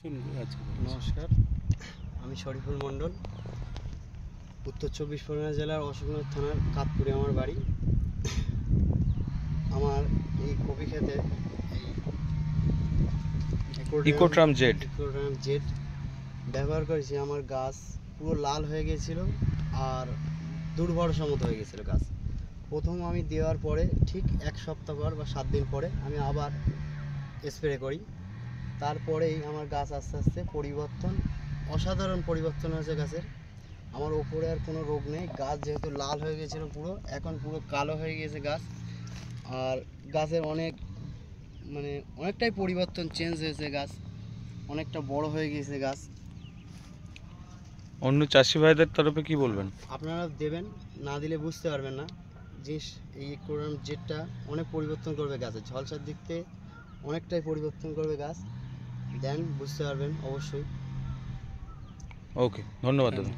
নমস্কার, আমি শরীফুল মণ্ডল, উত্তর 24 পরগনা জেলার অশোকনগর থানার কাতপুরে আমার বাড়ি। আমার এই কপি খেতে ইকোট্রাম জেড ব্যবহার করেছি। আমার গাছ পুরো লাল হয়ে গেছিল আর দুর্বর্ষা মতো হয়ে গেছিলো গাছ। প্রথম আমি দেওয়ার পরে ঠিক 1 সপ্তাহ পর বা 7 দিন পরে আমি আবার স্প্রে করি। তারপরেই আমার গাছ আস্তে আস্তে অসাধারণ পরিবর্তন হয়েছে গাছের। আমার ওপরে আর কোনো রোগ নেই। গাছ যেহেতু লাল হয়ে গেছিলো পুরো, এখন পুরো কালো হয়ে গেছে গাছ। আর গাছের অনেকটাই পরিবর্তন চেঞ্জ হয়েছে। গাছ অনেকটা বড় হয়ে গেছে গাছ। অন্য চাষি ভাইদের তরফে কি বলবেন? আপনারা দেবেন, না দিলে বুঝতে পারবেন না। এই ইকোট্রাম জেডটা অনেক পরিবর্তন করবে গাছের ঝলসার দিক থেকে, অনেকটাই পরিবর্তন করবে গাছ। দেন বুঝতে পারবেন অবশ্যই। ওকে, ধন্যবাদ দাদা।